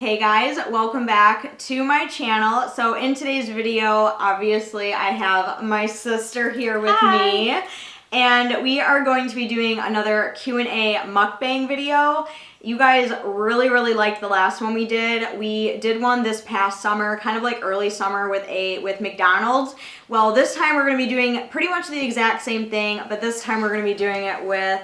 Hey guys, welcome back to my channel. So in today's video, obviously I have my sister here with me, and we are going to be doing another Q&A mukbang video. You guys really liked the last one we did. We did one this past summer, kind of like early summer with McDonald's. Well, this time we're going to be doing pretty much the exact same thing, but this time we're going to be doing it with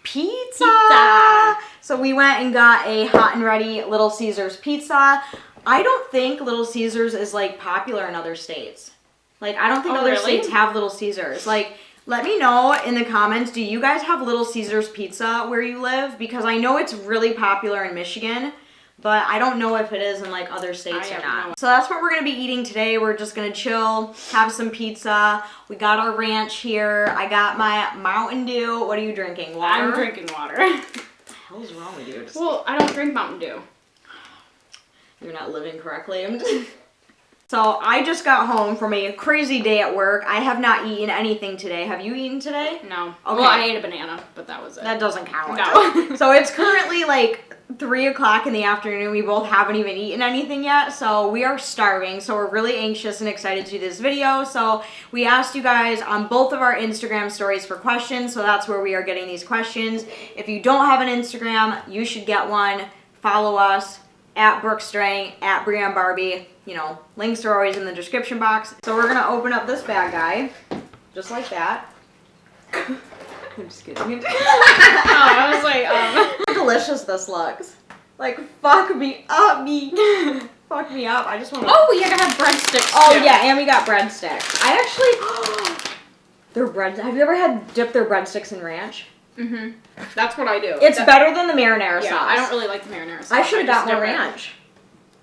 pizza. So we went and got a hot and ready Little Caesars pizza. I don't think Little Caesars is like popular in other states. Like I don't think other states have Little Caesars. Like let me know in the comments, do you guys have Little Caesars pizza where you live? Because I know it's really popular in Michigan, but I don't know if it is in like other states or not. So that's what we're gonna be eating today. We're just gonna chill, have some pizza. We got our ranch here. I got my Mountain Dew. What are you drinking? Water? I'm drinking water. What the hell is wrong with you? Well, I don't drink Mountain Dew. You're not living correctly. So I just got home from a crazy day at work. I have not eaten anything today. Have you eaten today? No. Okay. Well, I ate a banana, but that was it. That doesn't count. No. So it's currently like 3 o'clock in the afternoon. We both haven't even eaten anything yet. So we are starving. So we're really anxious and excited to do this video. So we asked you guys on both of our Instagram stories for questions. So that's where we are getting these questions. If you don't have an Instagram, you should get one. Follow us at Brooke Strang, at BreeAnn Barbie. You know, links are always in the description box. So we're gonna open up this bad guy, just like that. I'm just kidding. Oh, I was like, How delicious this looks. Like, fuck me up, fuck me up. I just want to. Oh, we gotta have breadsticks. Oh, too. yeah, and we got breadsticks. I actually. Their bread. Have you ever dipped their breadsticks in ranch? Mm-hmm. That's what I do. It's better than the marinara sauce. Yeah, I don't really like the marinara sauce. I should have got more ranch.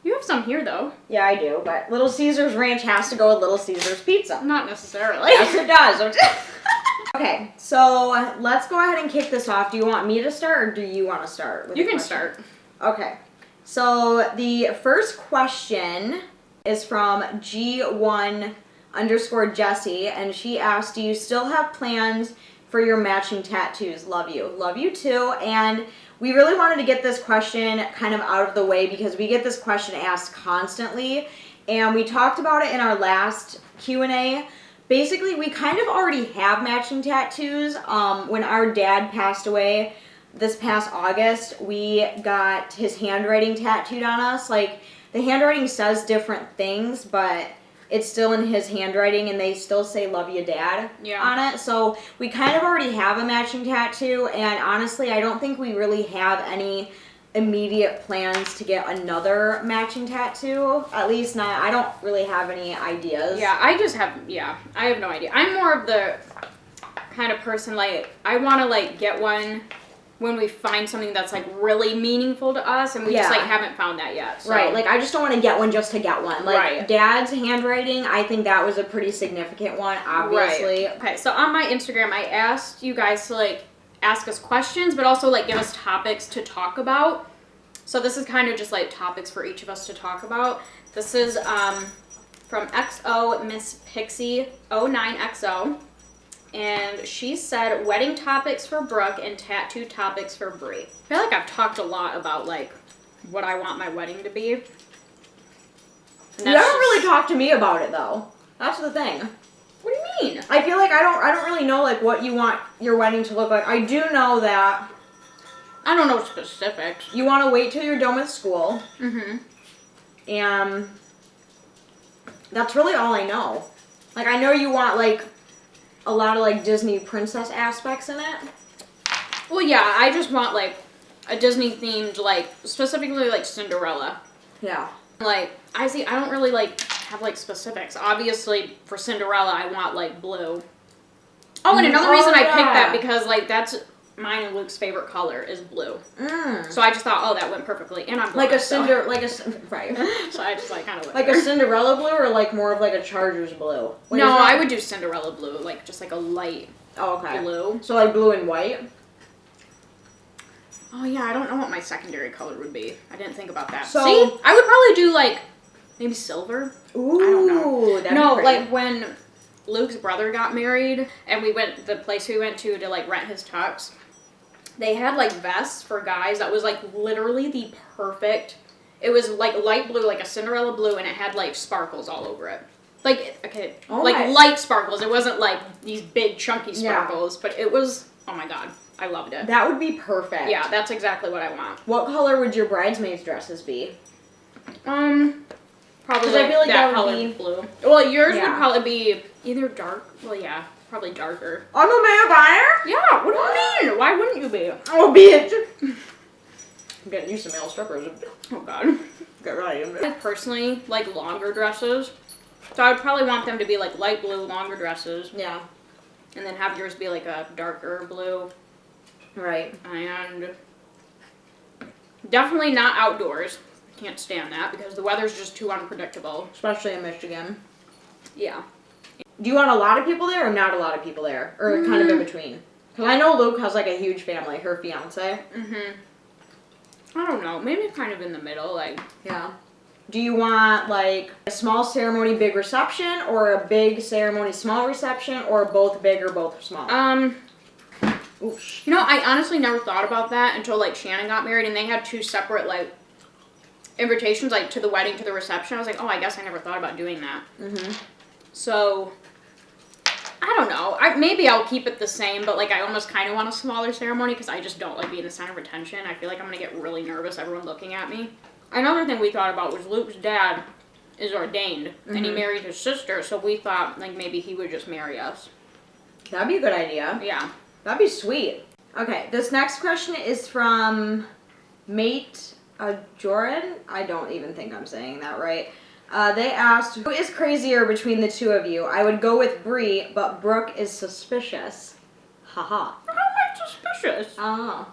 You have some here, though. Yeah, I do, but Little Caesars ranch has to go with Little Caesars pizza. Not necessarily. Yes, it does. Okay, so let's go ahead and kick this off. Do you want me to start, or do you want to start? With you can start. Okay, so the first question is from G1_Jessie, and she asked, do you still have plans for your matching tattoos? Love you. Love you too. And we really wanted to get this question kind of out of the way because we get this question asked constantly, and we talked about it in our last Q&A. Basically, we kind of already have matching tattoos. When our dad passed away this past August, we got his handwriting tattooed on us. Like, the handwriting says different things, but it's still in his handwriting, and they still say "Love you, Dad" on it. So we kind of already have a matching tattoo, and honestly, I don't think we really have any immediate plans to get another matching tattoo. At least not. I don't really have any ideas. Yeah, I have no idea. I'm more of the kind of person, like, I want to, like, get one when we find something that's like really meaningful to us, and we just like haven't found that yet. So. Right, like I just don't want to get one just to get one. Like Dad's handwriting, I think that was a pretty significant one, obviously. Right. Okay, so on my Instagram, I asked you guys to like ask us questions, but also like give us topics to talk about. So this is kind of just like topics for each of us to talk about. This is from XO Miss Pixie 09XO. And she said, wedding topics for Brooke and tattoo topics for Bree. I feel like I've talked a lot about, like, what I want my wedding to be. You haven't really talked to me about it, though. That's the thing. What do you mean? I feel like I don't really know, like, what you want your wedding to look like. I do know that... I don't know specifics. You want to wait till you're done with school. Mm-hmm. And that's really all I know. Like, I know you want, like, a lot of like Disney princess aspects in it. Well, yeah, I just want like a Disney themed, like specifically like Cinderella. Yeah. Like I don't really like have like specifics. Obviously for Cinderella, I want like blue. Oh, and another reason I picked that because like that's mine and Luke's favorite color is blue. So I just thought, oh, that went perfectly. And I'm like a right. So I just like kind of went like a Cinderella blue or like more of like a Chargers blue. No, I would do Cinderella blue, like just like a light blue. So like blue and white. Oh yeah, I don't know what my secondary color would be. I didn't think about that. So, see, I would probably do like maybe silver. Ooh, I don't know. No, like when Luke's brother got married and the place we went to like rent his tux. They had like vests for guys that was like literally the perfect It was like light blue, like a Cinderella blue, and it had like sparkles all over it. Like, okay, Oh like my. light sparkles. It wasn't like these big chunky sparkles, but it was, oh my god, I loved it. That would be perfect. Yeah, that's exactly what I want. What color would your bridesmaids' dresses be? Probably I feel like that would color be blue. Well, yours Yeah. would probably be either dark. Well, yeah, probably darker. I'm a vampire? Yeah. What do you mean? Why wouldn't you be? Oh, bitch. I'm getting used to male strippers. Oh god. Get ready. I personally like longer dresses, so I would probably want them to be like light blue, longer dresses, Yeah. and then have yours be like a darker blue. Right. And definitely not outdoors. Can't stand that because the weather's just too unpredictable. Especially in Michigan. Yeah. Do you want a lot of people there or not a lot of people there? Or kind of in between? Because I know Luke has like a huge family, her fiance. I don't know. Maybe kind of in the middle, like. Yeah. Do you want like a small ceremony, big reception, or a big ceremony, small reception, or both big or both small? Oosh. You know, I honestly never thought about that until like Shannon got married and they had two separate like invitations, like to the wedding, to the reception. I was like, oh, I guess I never thought about doing that. So, I don't know. Maybe I'll keep it the same, but like I almost kind of want a smaller ceremony because I just don't like being the center of attention. I feel like I'm going to get really nervous, everyone looking at me. Another thing we thought about was Luke's dad is ordained and he married his sister, so we thought like maybe he would just marry us. That'd be a good idea. Yeah. That'd be sweet. Okay, this next question is from Mate Joran. I don't even think I'm saying that right. They asked, who is crazier between the two of you? I would go with Bree, but Brooke is suspicious. Haha. How am I suspicious? Oh.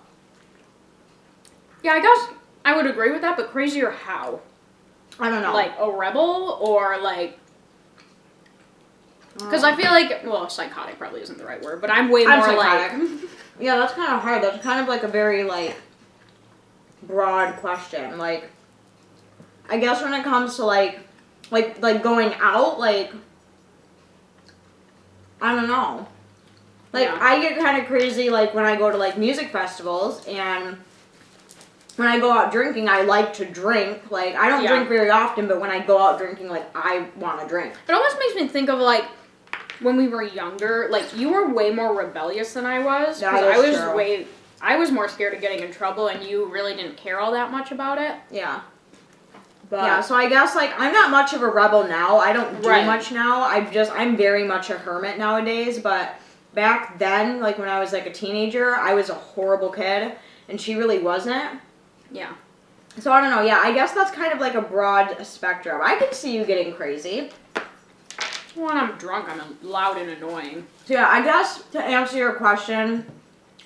Yeah, I guess I would agree with that, but crazier how? I don't know. Like a rebel or like... Because I feel like, well, psychotic probably isn't the right word, but I'm way more psychotic. like... Yeah, that's kind of hard. That's kind of like a very, like, broad question. Like, I guess when it comes to, like going out, like, I don't know. Like, Yeah. I get kind of crazy, like, when I go to, like, music festivals, and when I go out drinking, I like to drink. Like, I don't drink very often, but when I go out drinking, like, I want to drink. It almost makes me think of, like, when we were younger, like, you were way more rebellious than I was. That Because is true. I was more scared of getting in trouble, and you really didn't care all that much about it. Yeah. But Yeah, so I guess, like, I'm not much of a rebel now. I don't do Right. much now. I'm very much a hermit nowadays, but back then, like, when I was, like, a teenager, I was a horrible kid, and she really wasn't. Yeah. So, I don't know. Yeah, I guess that's kind of, like, a broad spectrum. I can see you getting crazy. When I'm drunk, I'm loud and annoying. So, yeah, I guess to answer your question,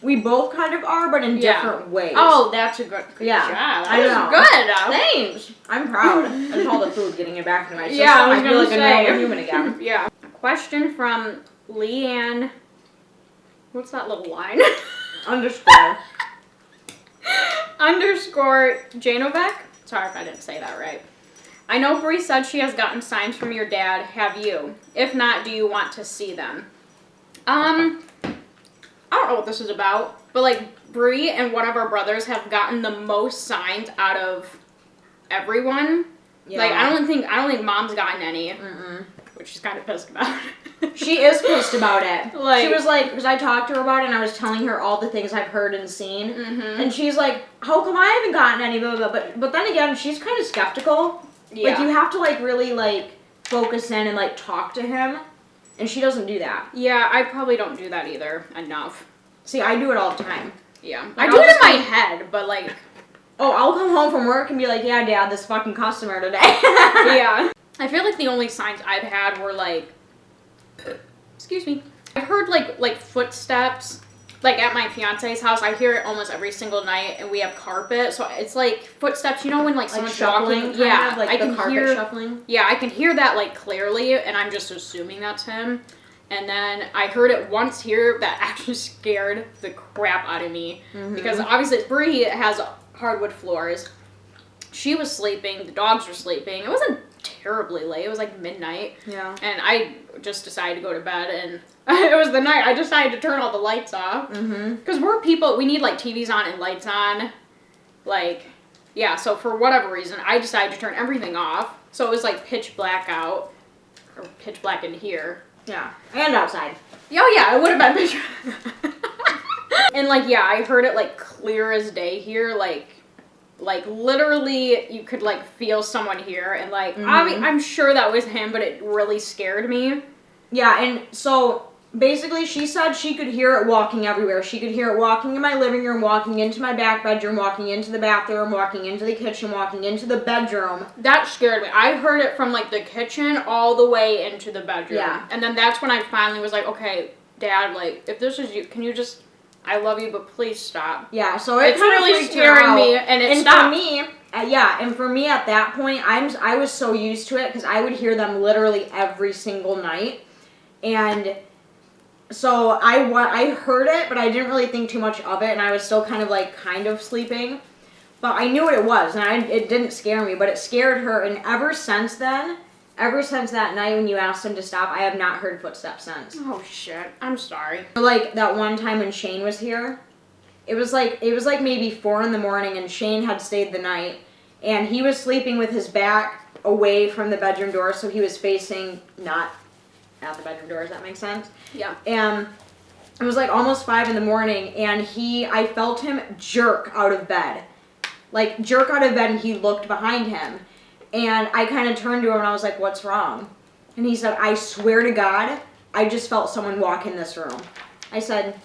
we both kind of are, but in different ways. Oh, that's a good Yeah, job. I know. That was good. Thanks! I'm proud. It's all the food getting it back to my system. Yeah, I was feel gonna like a say. normal human again. Yeah. A question from BreeAnn. What's that little line? Underscore. Underscore Janovec. Sorry if I didn't say that right. I know Bree said she has gotten signs from your dad. Have you? If not, do you want to see them? I don't know what this is about, but like Bree and one of our brothers have gotten the most signs out of everyone. Yeah. Like I don't think Mom's gotten any, which she's kind of pissed about. She is pissed about it. Like- she was like, because I talked to her about it and I was telling her all the things I've heard and seen, and she's like, how come I haven't gotten any, blah, blah, blah. But then again, she's kind of skeptical. Yeah. Like, you have to, like, really, like, focus in and, like, talk to him, and she doesn't do that. Yeah, I probably don't do that either enough. See, I do it all the time. Yeah. Like, I do I'll it in just my be- head, but like... Oh, I'll come home from work and be like, yeah, Dad, this fucking customer today. Yeah. I feel like the only signs I've had were like... Excuse me. I heard like footsteps. Like at my fiance's house, I hear it almost every single night, and we have carpet, so it's like footsteps. You know when like someone's shuffling, walking? kind Yeah, of, like I the can carpet hear. shuffling. Yeah, I can hear that like clearly, and I'm just assuming that's him. And then I heard it once here that actually scared the crap out of me because obviously Bree has hardwood floors. She was sleeping, the dogs were sleeping. It wasn't terribly late. It was like midnight. Yeah. And I just decided to go to bed, and it was the night I decided to turn all the lights off. Because we're people, we need like TVs on and lights on. Like, yeah, so for whatever reason, I decided to turn everything off. So it was like pitch black out, or pitch black in here. Yeah, and outside. Oh yeah, it would have been pitch. And like, yeah, I heard it like clear as day here, like literally you could like feel someone here, and like, I'm sure that was him, but it really scared me. Yeah, and so basically she said she could hear it walking everywhere. She could hear it walking in my living room, walking into my back bedroom, walking into the bathroom, walking into the kitchen, walking into the bedroom. That scared me. I heard it from like the kitchen all the way into the bedroom. Yeah. And then that's when I finally was like, okay, Dad, like, if this is you, can you just, I love you, but please stop. Yeah, so it's really scaring me, and it stopped. For me, and for me at that point, I was so used to it because I would hear them literally every single night. And so I heard it, but I didn't really think too much of it, and I was still kind of sleeping. But I knew what it was, and it didn't scare me, but it scared her. And ever since then, ever since that night when you asked him to stop, I have not heard footsteps since. Oh shit! I'm sorry. Like that one time when Shane was here, it was like maybe 4 a.m, and Shane had stayed the night, and he was sleeping with his back away from the bedroom door, so he was facing not at the bedroom door. Does that make sense? Yeah. And it was like almost 5 a.m, and I felt him jerk out of bed. Like jerk out of bed, and he looked behind him. And I kind of turned to him and I was like, what's wrong? And he said, I swear to God, I just felt someone walk in this room. I said,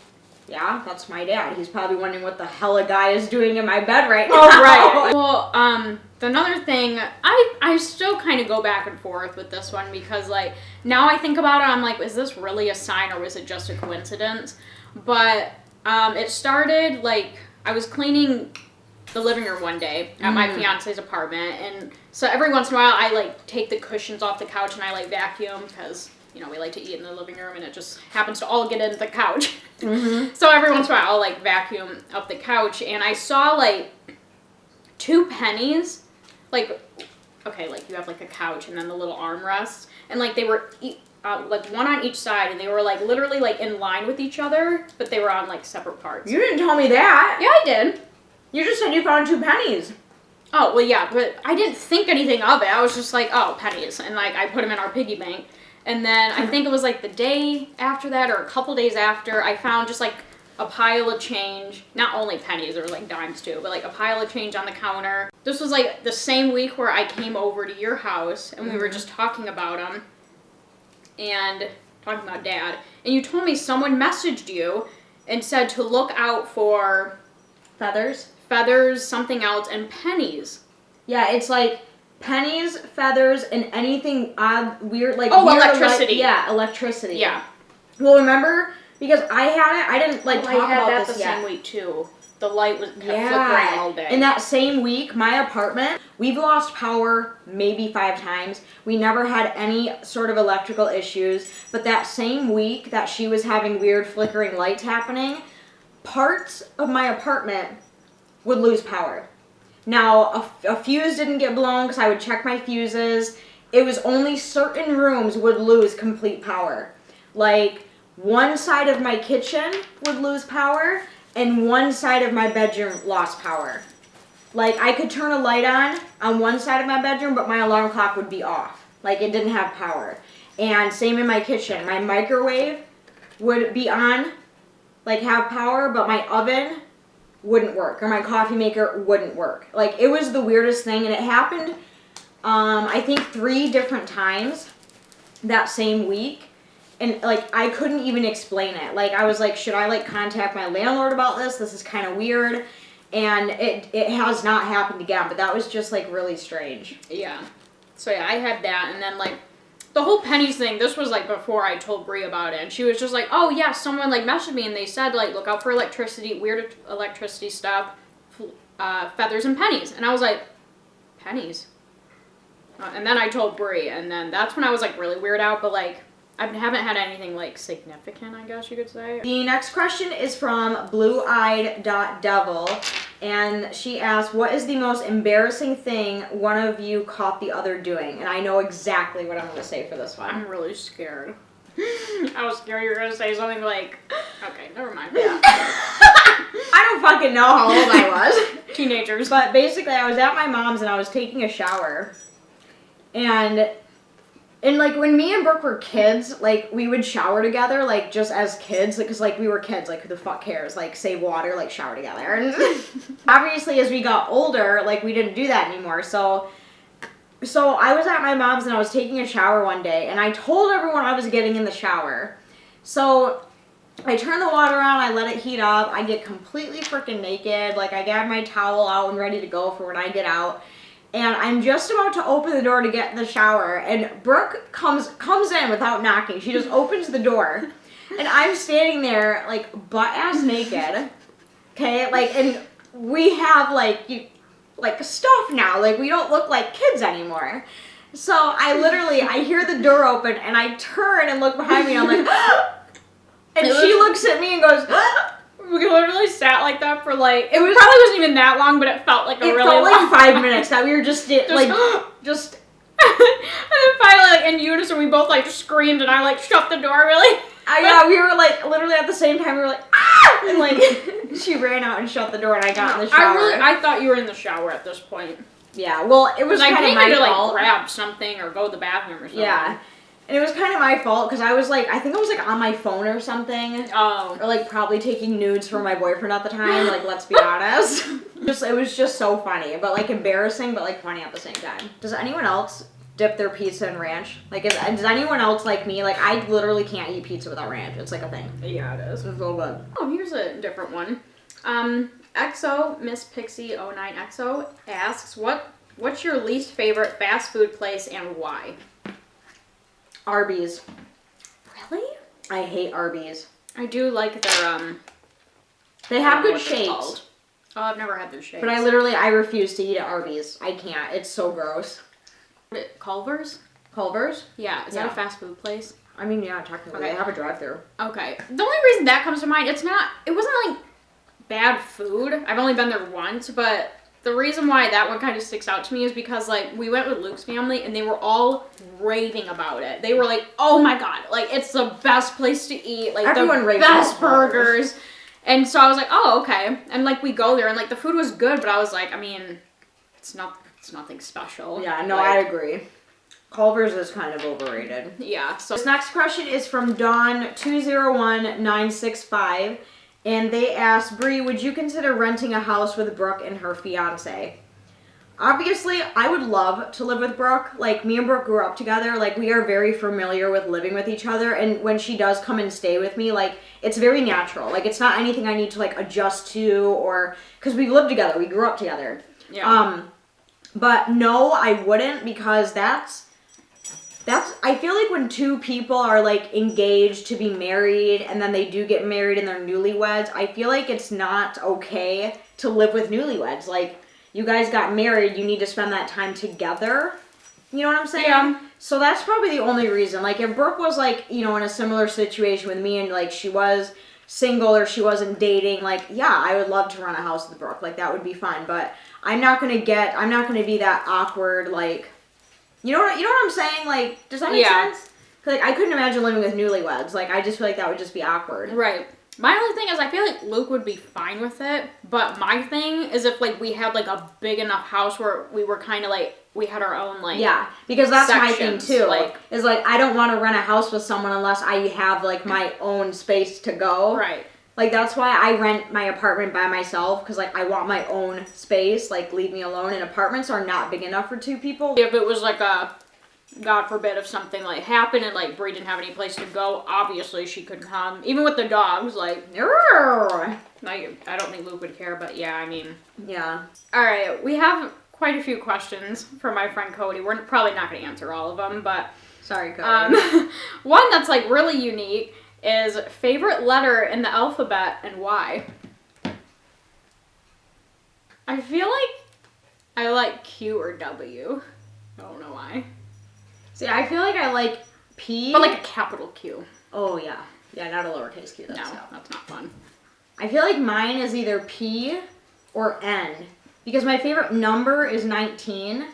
yeah, that's my dad. He's probably wondering what the hell a guy is doing in my bed right now. Oh, right. Well, another thing, I still kind of go back and forth with this one because, like, now I think about it, I'm like, is this really a sign or was it just a coincidence? But it started, like, I was cleaning the living room one day at my fiance's apartment, and so every once in a while I like take the cushions off the couch and I like vacuum because, you know, we like to eat in the living room and it just happens to all get into the couch. So every once in a while I'll like vacuum up the couch, and I saw like 2 pennies, like, okay, like you have like a couch and then the little armrests, and like they were like one on each side, and they were like literally like in line with each other, but they were on like separate parts. You didn't tell me that. Yeah, I did. You just said you found 2 pennies. Oh, well, yeah, but I didn't think anything of it. I was just like, oh, pennies. And, like, I put them in our piggy bank. And then I think it was, like, the day after that or a couple days after, I found just, like, a pile of change. Not only pennies, there were, like, dimes, too. But, like, a pile of change on the counter. This was, like, the same week where I came over to your house. And we were just talking about them. And talking about Dad. And you told me someone messaged you and said to look out for feathers, something else, and pennies. Yeah, it's like pennies, feathers, and anything odd, weird, like... Oh, weird electricity. Yeah, electricity. Yeah. Well, remember, because I had it, I didn't, like, talk I had about that this the yet. same week, too. The light was kept flickering all day. In that same week, my apartment, we've lost power maybe 5 times. We never had any sort of electrical issues, but that same week that she was having weird flickering lights happening, parts of my apartment would lose power. Now, a fuse didn't get blown because I would check my fuses. It was only certain rooms would lose complete power. Like, one side of my kitchen would lose power, and one side of my bedroom lost power. Like, I could turn a light on one side of my bedroom, but my alarm clock would be off. Like, it didn't have power. And same in my kitchen. My microwave would be on, like, have power, but my oven wouldn't work, or my coffee maker wouldn't work. Like, it was the weirdest thing, and it happened, I think 3 different times that same week, and, like, I couldn't even explain it. Like, I was like, should I, like, contact my landlord about this? This is kind of weird, and it has not happened again, but that was just, like, really strange. Yeah. So, yeah, I had that, and then, like, the whole pennies thing, this was, like, before I told Bree about it, and she was just like, oh, yeah, someone, like, messaged me, and they said, like, look out for electricity, weird electricity stuff, feathers and pennies. And I was like, pennies? And then I told Bree, and then that's when I was, like, really weirded out, but, like, I haven't had anything, like, significant, I guess you could say. The next question is from blueeyed.devil, and she asks, what is the most embarrassing thing one of you caught the other doing? And I know exactly what I'm going to say for this one. I'm really scared. I was scared you were going to say something like, okay, never mind. Yeah. I don't fucking know how old I was. Teenagers. But basically, I was at my mom's and I was taking a shower. And like, when me and Brooke were kids, like, we would shower together, like, just as kids. Because, like, we were kids. Like, who the fuck cares? Like, save water, like, shower together. And obviously, as we got older, like, we didn't do that anymore. So I was at my mom's and I was taking a shower one day. And I told everyone I was getting in the shower. So I turn the water on, I let it heat up, I get completely freaking naked, like I got my towel out and ready to go for when I get out, and I'm just about to open the door to get in the shower, and Brooke comes in without knocking. She just opens the door, and I'm standing there, like, butt-ass naked, okay, like, and we have, like stuff now, like, we don't look like kids anymore. So I hear the door open, and I turn and look behind me, and I'm like, and she looks at me and goes, we literally sat like that for like, it probably wasn't even that long, but it felt like a really long. It felt like 5 minutes that we were just. And then finally, like, in unison, we both, like, screamed, and I, like, shut the door, really. Yeah, we were, like, literally at the same time, we were like, ah! And, like, she ran out and shut the door, and I got in the shower. I thought you were in the shower at this point. Yeah, well, it was kind of my fault. Like, grab something or go to the bathroom or something. Yeah. And it was kind of my fault, because I was, like, I think I was, like, on my phone or something. Oh. Or, like, probably taking nudes from my boyfriend at the time, like, let's be honest. It was just so funny, but, like, embarrassing, but, like, funny at the same time. Does anyone else dip their pizza in ranch? Like, does anyone else like me? Like, I literally can't eat pizza without ranch. It's, like, a thing. Yeah, it is. It's so good. Oh, here's a different one. XO, Miss Pixie 09XO asks, what's your least favorite fast food place and why? Arby's. Really? I hate Arby's. I do like their, They have good shakes. Oh, I've never had their shakes. But I refuse to eat at Arby's. I can't. It's so gross. Culver's? Culver's? Yeah. Is that a fast food place? I mean, yeah, technically. Okay. They have a drive-thru. Okay. The only reason that comes to mind, it wasn't, like, bad food. I've only been there once, but the reason why that one kind of sticks out to me is because, like, we went with Luke's family, and they were all raving about it. They were like, oh my god, like, it's the best place to eat, like, everyone the best burgers. And so I was like, oh, okay. And, like, we go there, and, like, the food was good, but I was like, I mean, it's nothing special. Yeah, no, like, I agree. Culver's is kind of overrated. Yeah, so. This next question is from Dawn201965. And they asked, Bree, would you consider renting a house with Brooke and her fiance? Obviously, I would love to live with Brooke. Like, me and Brooke grew up together. Like, we are very familiar with living with each other. And when she does come and stay with me, like, it's very natural. Like, it's not anything I need to, like, adjust to or... Because we lived together. We grew up together. Yeah. But no, I wouldn't, because that's... I feel like when two people are, like, engaged to be married and then they do get married and they're newlyweds, I feel like it's not okay to live with newlyweds. Like, you guys got married, you need to spend that time together. You know what I'm saying? Yeah. So that's probably the only reason. Like, if Brooke was, like, you know, in a similar situation with me and, like, she was single or she wasn't dating, like, yeah, I would love to run a house with Brooke. Like, that would be fun. But I'm not going to be that awkward, like... You know what I'm saying? Like, does that make sense? Like, I couldn't imagine living with newlyweds. Like, I just feel like that would just be awkward. Right. My only thing is I feel like Luke would be fine with it, but my thing is if, like, we had, like, a big enough house where we were kind of, like, we had our own, like, yeah, because that's sections, my thing, too. Like, is, like, I don't want to rent a house with someone unless I have, like, my own space to go. Right. Like, that's why I rent my apartment by myself, because, like, I want my own space. Like, leave me alone. And apartments are not big enough for two people. If it was, like, God forbid if something, like, happened and, like, Bree didn't have any place to go, obviously she could come. Even with the dogs, like, I don't think Luke would care, but yeah, I mean. Yeah. Alright, we have quite a few questions from my friend Cody. We're probably not going to answer all of them, but. Sorry, Cody. One that's, like, really unique is favorite letter in the alphabet and why. I feel like I like Q or W. I don't know why. See, I feel like I like P. But like a capital Q. Oh, yeah. Yeah, not a lowercase q. That's not fun. I feel like mine is either P or N. Because my favorite number is 19.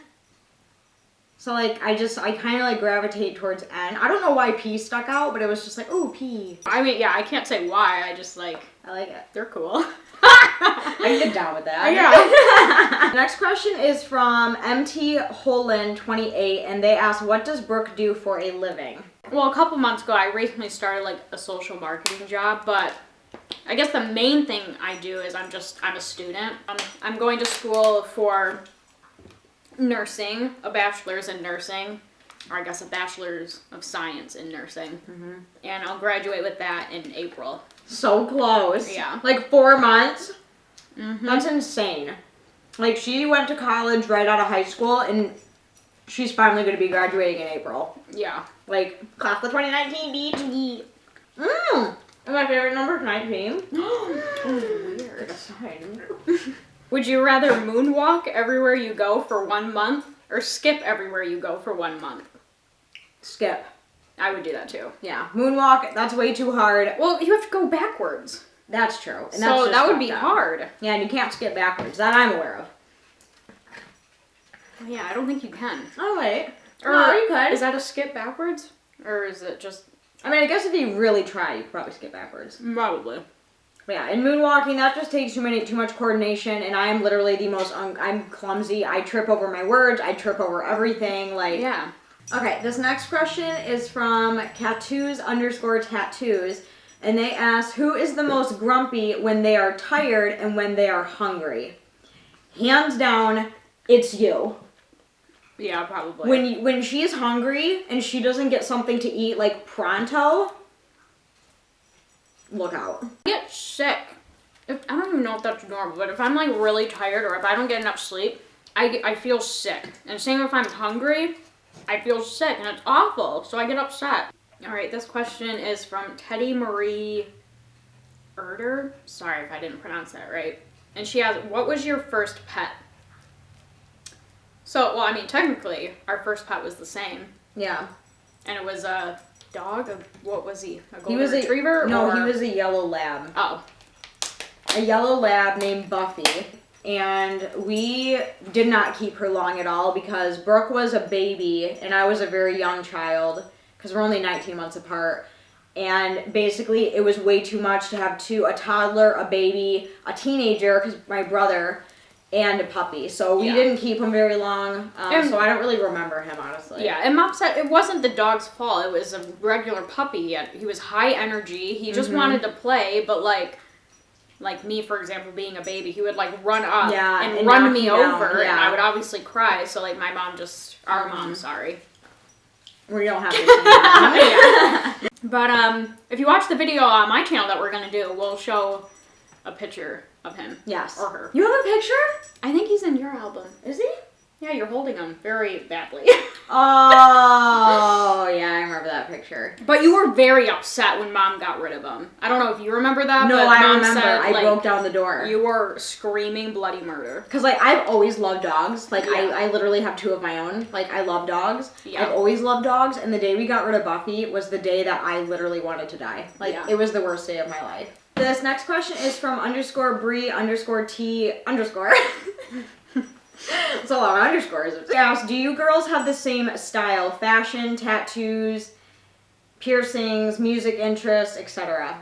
So, like, I kind of, like, gravitate towards N. I don't know why P stuck out, but it was just like, oh, P. I mean, yeah, I can't say why. I just, like... I like it. They're cool. I can get down with that. Yeah. Next question is from MT Holland 28, and they ask, what does Brooke do for a living? Well, a couple months ago, I recently started like a social marketing job, but I guess the main thing I do is I'm a student. I'm going to school for nursing, a bachelor's in nursing, or I guess a bachelor's of science in nursing. Mm-hmm. And I'll graduate with that in April. So close. Yeah. Like 4 months. Mm-hmm. That's insane. Like, she went to college right out of high school, and she's finally going to be graduating in April. Yeah. Like, class of 2019, beach. And my favorite number is 19. Weird. Exciting. Would you rather moonwalk everywhere you go for 1 month or skip everywhere you go for 1 month? Skip. I would do that too. Yeah. Moonwalk, that's way too hard. Well, you have to go backwards. That's true. And So that would be hard. Yeah, and you can't skip backwards. That I'm aware of. Yeah, I don't think you can. Oh, wait. Or no, you could. Is that a skip backwards? Or is it just... I mean, I guess if you really try, you could probably skip backwards. Probably. But yeah, in moonwalking, that just takes too much coordination, and I am literally the most, I'm clumsy. I trip over my words. I trip over everything. Like, yeah. Okay, this next question is from Tattoos_tattoos, and they ask, who is the most grumpy when they are tired and when they are hungry? Hands down, it's you. Yeah, probably. When she's hungry and she doesn't get something to eat like pronto, look out. I get sick. I don't even know if that's normal, but if I'm like really tired or if I don't get enough sleep, I feel sick. And same if I'm hungry, I feel sick and it's awful, so I get upset. All right, this question is from Teddy Marie Erder. Sorry if I didn't pronounce that right. And she asks, what was your first pet? So, well, I mean, technically, our first pet was the same. Yeah. And it was a dog? What was he? A golden He was retriever? No, he was a yellow lab. Oh. A yellow lab named Buffy. And we did not keep her long at all because Brooke was a baby and I was a very young child because we're only 19 months apart. And basically, it was way too much to have a toddler, a baby, a teenager, because my brother, and a puppy. So we didn't keep him very long. So I don't really remember him, honestly. Yeah, and Mom said it wasn't the dog's fault. It was a regular puppy. He was high energy. He just wanted to play, but like me, for example, being a baby, he would like run up and run me over, and I would obviously cry. So like our mom, sorry. We don't have this. But if you watch the video on my channel that we're gonna do, we'll show a picture of him. Yes. Or her. You have a picture? I think he's in your album. Is he? Yeah, you're holding him very badly. Oh, yeah, I remember that picture. But you were very upset when Mom got rid of him. I don't know if you remember that, no, but I Mom remember. said, I like, broke down the door. You were screaming bloody murder. Because, like, I've always loved dogs. Like, I literally have 2 of my own. Like, I love dogs. Yeah. I've always loved dogs, and the day we got rid of Buffy was the day that I literally wanted to die. Like, it was the worst day of my life. This next question is from _Bree_T_. It's a lot of underscores. Yes, do you girls have the same style? Fashion, tattoos, piercings, music interests, etc.?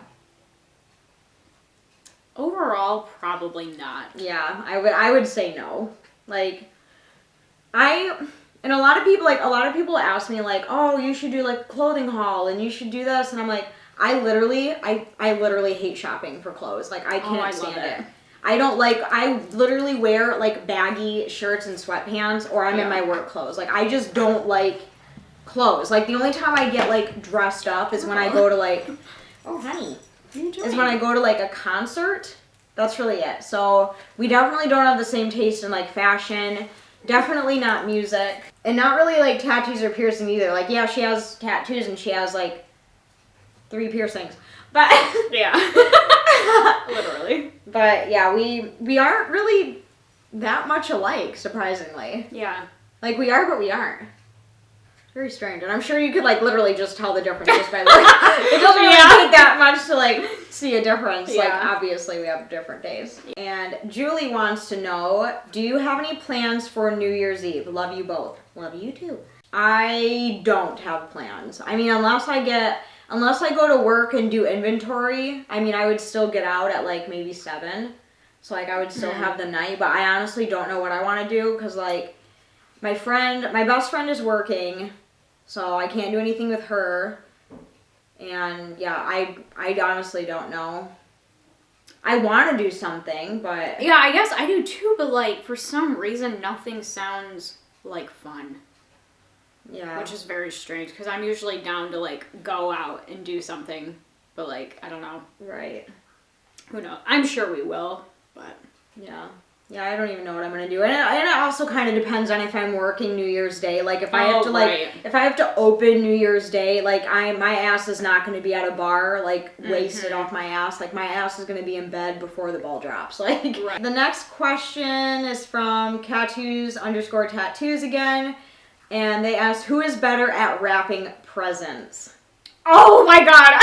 Overall, probably not. Yeah, I would say no. Like, and a lot of people ask me like, oh, you should do like clothing haul and you should do this, and I'm like, I literally hate shopping for clothes. Like, I can't stand it. I literally wear like baggy shirts and sweatpants, or I'm in my work clothes. Like, I just don't like clothes. Like, the only time I get like dressed up is when I go to like, oh honey, is when I go to like a concert. That's really it. So we definitely don't have the same taste in like fashion. Definitely not music, and not really like tattoos or piercing either. Like, yeah, she has tattoos and she has like 3 piercings, but yeah. Literally. But yeah, we aren't really that much alike, surprisingly. Yeah. Like, we are, but we aren't. Very strange. And I'm sure you could like literally just tell the difference just by looking. It doesn't really take that much to like see a difference. Yeah. Like, obviously we have different days. And Julie wants to know, do you have any plans for New Year's Eve? Love you both. Love you too. I don't have plans. I mean, unless I go to work and do inventory, I mean, I would still get out at like maybe 7. So, like, I would still have the night, but I honestly don't know what I want to do, because, like, my best friend is working, so I can't do anything with her. And, yeah, I honestly don't know. I want to do something, but... Yeah, I guess I do too, but, like, for some reason, nothing sounds like fun. Yeah. Which is very strange, because I'm usually down to, like, go out and do something, but, like, I don't know. Right. Who knows? I'm sure we will, but... Yeah. Yeah, I don't even know what I'm going to do. And it also kind of depends on if I'm working New Year's Day. Like, if I have to, like, if I have to open New Year's Day, like, my ass is not going to be at a bar, like, wasted off my ass. Like, my ass is going to be in bed before the ball drops. Like, The next question is from Tattoos_tattoos again. And they asked, who is better at wrapping presents? Oh my god!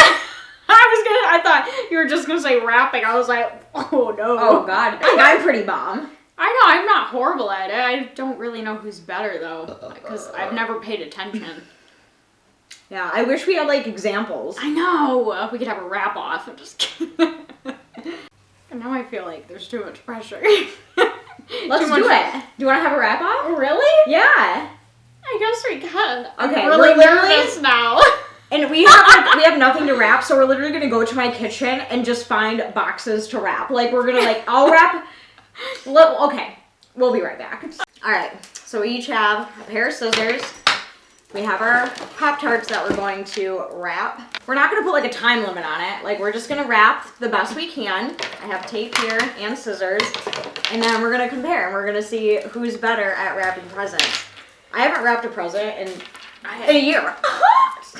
I thought you were just gonna say wrapping. I was like, oh no. Oh god. I think I'm pretty bomb. I know, I'm not horrible at it. I don't really know who's better though, because I've never paid attention. Yeah, I wish we had like examples. I know! We could have a wrap off. I'm just kidding. And now I feel like there's too much pressure. Let's do it. Do you want to have a wrap off? Really? Yeah. I guess we can. Okay, I'm really we're literally nervous now. And we have nothing to wrap, so we're literally gonna go to my kitchen and just find boxes to wrap. Like we're gonna I'll wrap. Okay, we'll be right back. All right, so we each have a pair of scissors. We have our Pop-Tarts that we're going to wrap. We're not gonna put like a time limit on it. Like we're just gonna wrap the best we can. I have tape here and scissors, and then we're gonna compare and we're gonna see who's better at wrapping presents. I haven't wrapped a present in a year.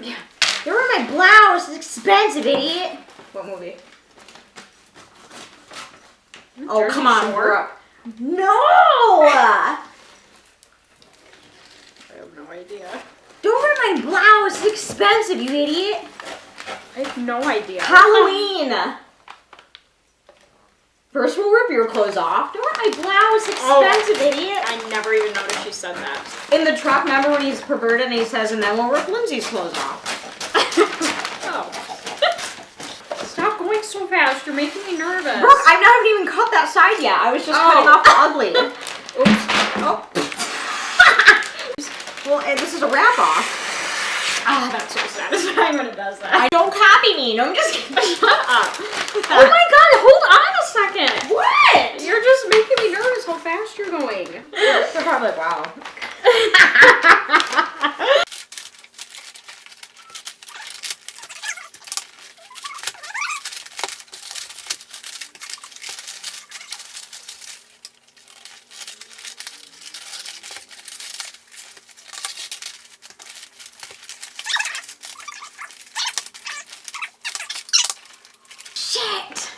Yeah. You're wearing my blouse. It's expensive, idiot. What movie? Oh, come on, Brooke. No! I have no idea. Don't wear my blouse. It's expensive, you idiot. I have no idea. Halloween. First we'll rip your clothes off. Don't wear my blouse. Expensive, idiot. I never even noticed you said that. In the truck, remember when he's perverted and he says, and then we'll rip Lindsay's clothes off. Oh. Stop going so fast. You're making me nervous. Brooke, I haven't even cut that side yet. I was just cutting off the ugly. Oops. Oh. Well, this is a wrap-off. Ah, that's so satisfying when it does that. Don't copy me. No, I'm just kidding. Shut up. Oh my god, hold on a second. What? You're just making me nervous how fast you're going. They're probably like, wow. Shit!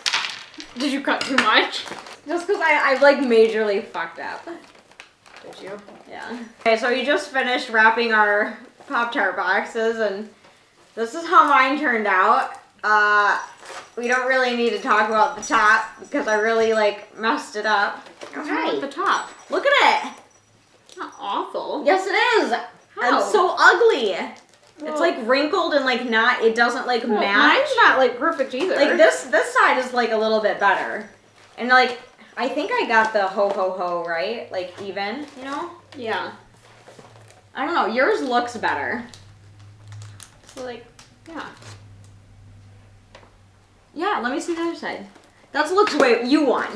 Did you cut too much? Just because I've like majorly fucked up. Did you? Yeah. Okay, so we just finished wrapping our Pop-Tart boxes, and this is how mine turned out. We don't really need to talk about the top because I really like messed it up. What's wrong with the top? Look at it. It's not awful. Yes, it is. How? It's so ugly. Well, it's like wrinkled and like not. It doesn't like match. Mine's not like perfect either. Like this side is like a little bit better, and like I think I got the ho ho ho right, like even, you know. Yeah. I don't know. Yours looks better. So like, yeah. Yeah, let me see the other side. That looks way. You won.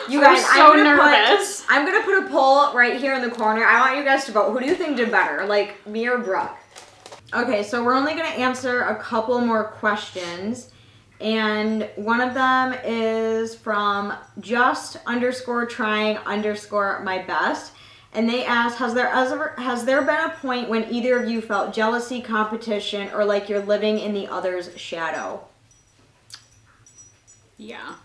You I'm guys, so nervous. I'm gonna put a poll right here in the corner. I want you guys to vote. Who do you think did better, like me or Brooke? Okay, so we're only gonna answer a couple more questions, and one of them is from just_trying_my best. And they asked, has there been a point when either of you felt jealousy, competition, or like you're living in the other's shadow? Yeah.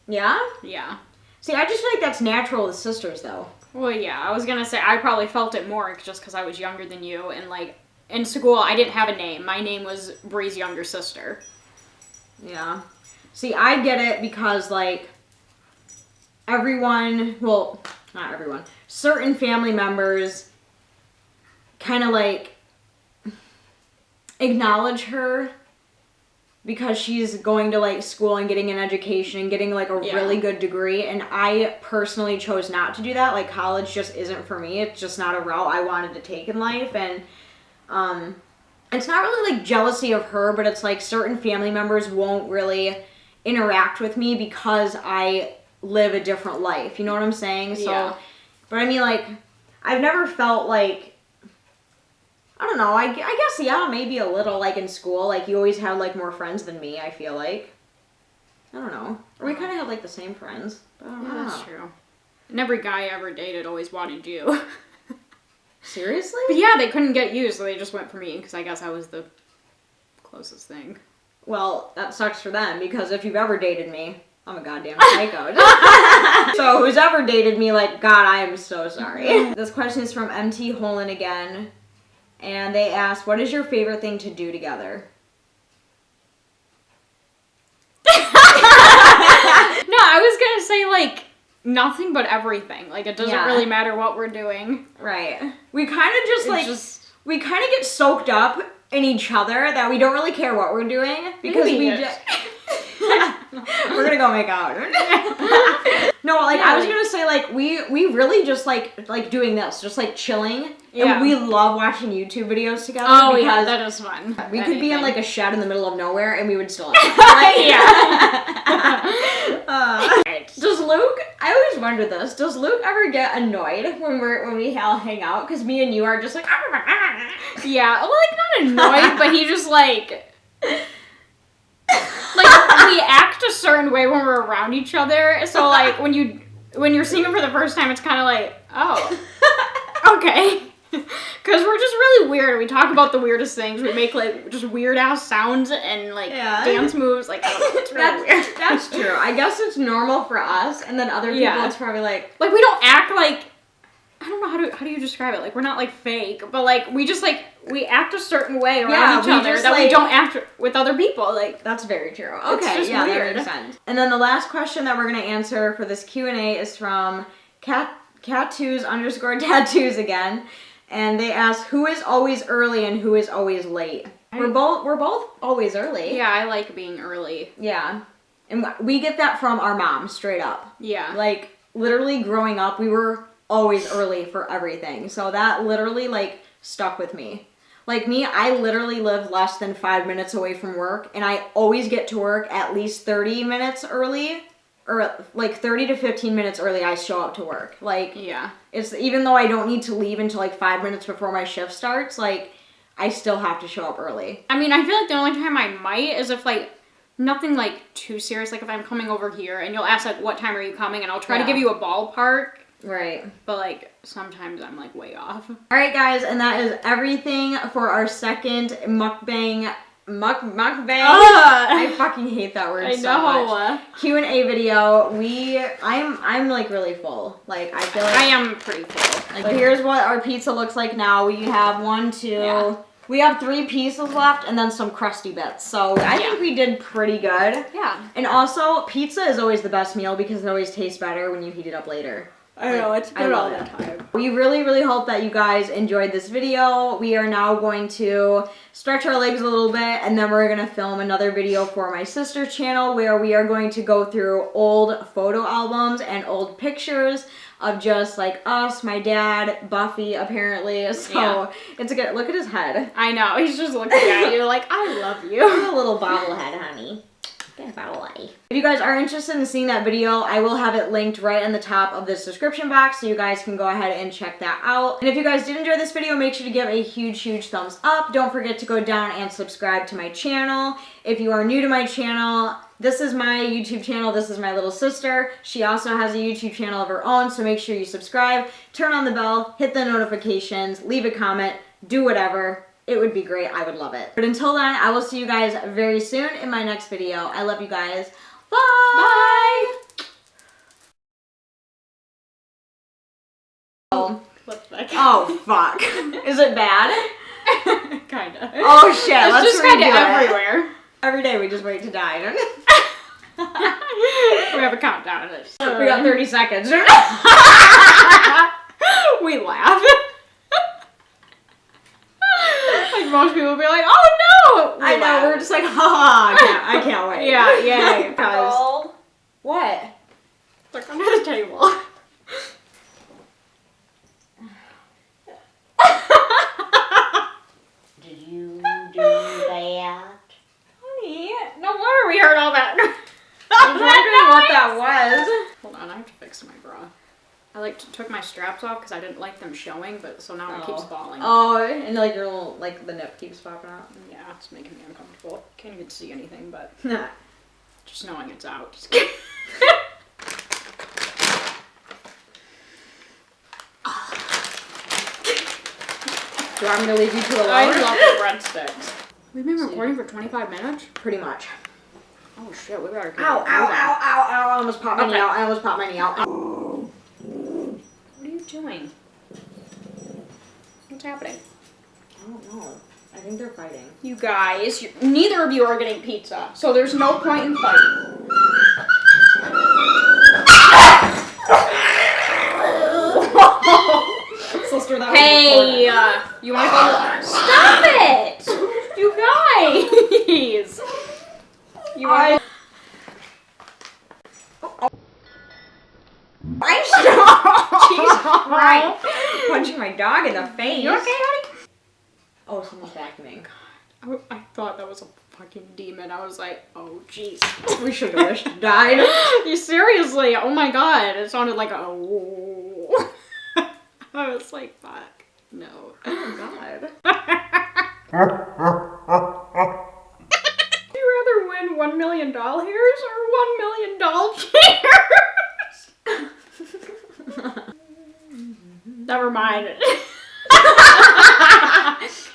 Yeah? Yeah. See, I just feel like that's natural with sisters, though. Well, yeah, I was gonna say, I probably felt it more just because I was younger than you, and like, in school, I didn't have a name. My name was Bree's younger sister. Yeah. See, I get it because, like, everyone, well, not everyone, certain family members kind of, like, acknowledge her because she's going to like school and getting an education and getting like a really good degree, and I personally chose not to do that. Like college just isn't for me. It's just not a route I wanted to take in life, and it's not really like jealousy of her, but it's like certain family members won't really interact with me because I live a different life. You know what I'm saying? So, but I mean, like, I've never felt like, I don't know, I guess, yeah, maybe a little, like, in school. Like, you always had, like, more friends than me, I feel like. I don't know. Or we kind of had, like, the same friends. But I don't know. That's true. And every guy I ever dated always wanted you. Seriously? But yeah, they couldn't get you, so they just went for me, because I guess I was the closest thing. Well, that sucks for them, because if you've ever dated me, I'm a goddamn psycho. So who's ever dated me, like, God, I am so sorry. This question is from MT Holland again. And they asked, what is your favorite thing to do together? No, I was gonna say, like, nothing but everything. Like, it doesn't really matter what we're doing. Right. We kind of just, we kind of get soaked up in each other that we don't really care what we're doing. Because we just... We're gonna go make out. No, like, I was gonna say, like, we really just, like doing this. Just, like, chilling. Yeah. And we love watching YouTube videos together. Oh, yeah, that is fun. We could be in, like, a shed in the middle of nowhere, and we would still have like, Does Luke, I always wonder this, does Luke ever get annoyed when we all hang out? Because me and you are just like, yeah, well, like, not annoyed, but he just, like, we act a certain way when we're around each other, so, like, when you're seeing him for the first time, it's kind of like, oh, okay. Because we're just really weird. We talk about the weirdest things. We make, like, just weird-ass sounds and, like, dance moves. Like, I don't know, it's really weird. That's true. I guess it's normal for us, and then other people, it's probably, like... Like, we don't act like... I don't know, how do you describe it? Like, we're not, like, fake, but, like, we just, like, we act a certain way around each other that we don't act with other people. Like, that's very true. Okay, yeah, weird. That makes sense. And then the last question that we're going to answer for this Q&A is from cat2s_tattoos again. And they ask, who is always early and who is always late? We're both always early. Yeah, I like being early. Yeah. And we get that from our mom, straight up. Yeah. Like, literally growing up, we were always early for everything. So that literally, like, stuck with me. Like me, I literally live less than 5 minutes away from work, and I always get to work at least 30 minutes early. Or, like, 30 to 15 minutes early, I show up to work. Like, it's, even though I don't need to leave until, like, 5 minutes before my shift starts, like, I still have to show up early. I mean, I feel like the only time I might is if, like, nothing, like, too serious. Like, if I'm coming over here, and you'll ask, like, what time are you coming, and I'll try to give you a ballpark. Right. But, like, sometimes I'm, like, way off. Alright, guys, and that is everything for our second mukbang. I fucking hate that word so much. Q&A video. I'm like really full. Like, I feel like I am pretty full. Like, here's what our pizza looks like now. We have 1, 2. We have 3 pieces left and then some crusty bits. So I think we did pretty good. Yeah. And also, pizza is always the best meal because it always tastes better when you heat it up later. I know, it's good all the time. We really, really hope that you guys enjoyed this video. We are now going to stretch our legs a little bit, and then we're going to film another video for my sister's channel where we are going to go through old photo albums and old pictures of just like us, my dad, Buffy, apparently. So it's a good look at his head. I know, he's just looking at you like, I love you. You're a little bobblehead, honey. If you guys are interested in seeing that video, I will have it linked right in the top of this description box, so you guys can go ahead and check that out. And if you guys did enjoy this video, make sure to give a huge, huge thumbs up. Don't forget to go down and subscribe to my channel. If you are new to my channel, this is my YouTube channel. This is my little sister. She also has a YouTube channel of her own, so make sure you subscribe, turn on the bell, hit the notifications, leave a comment, do whatever. It would be great. I would love it. But until then, I will see you guys very soon in my next video. I love you guys. Bye! Bye! Oh, fuck. Is it bad? Kinda. Oh, shit. It's just kind of everywhere. Every day we just wait to die. We have a countdown. We got 30 seconds. We laugh. Like most people will be like, oh no! I know, we're just like, ha, I can't wait. Yeah, yay. Because what? Look under the table. Did you do that? Honey, no wonder we heard all that. I was wondering what that was. Hold on, I have to fix my bra. I took my straps off because I didn't like them showing, but so now it keeps falling. Oh, and like your little, like the nip keeps popping out. Yeah, it's making me uncomfortable. Can't even see anything, but Nah. just knowing it's out. Just kidding. Do you want me to leave you to alone? I love the breadsticks. We've been recording for 25 minutes? Pretty much. Oh shit, we better get Ow, moving. ow, ow, ow, ow. I almost popped my knee Okay. out. I almost popped my knee out. What are you doing? What's happening? I don't know. I think they're fighting. You guys, neither of you are getting pizza, so there's no point in fighting. Sister, that Hey, you want to go? Stop it! You guys! You want to Jesus Christ. Punching my dog in the face. You okay, honey? Oh, someone's vacuuming. I thought that was a fucking demon. I was like, oh jeez. We should have wished it died. You seriously? Oh my god! It sounded like a. Oh. I was like, fuck. No. Oh, God. Would you rather win $1 million or $1 million chairs? Never mind.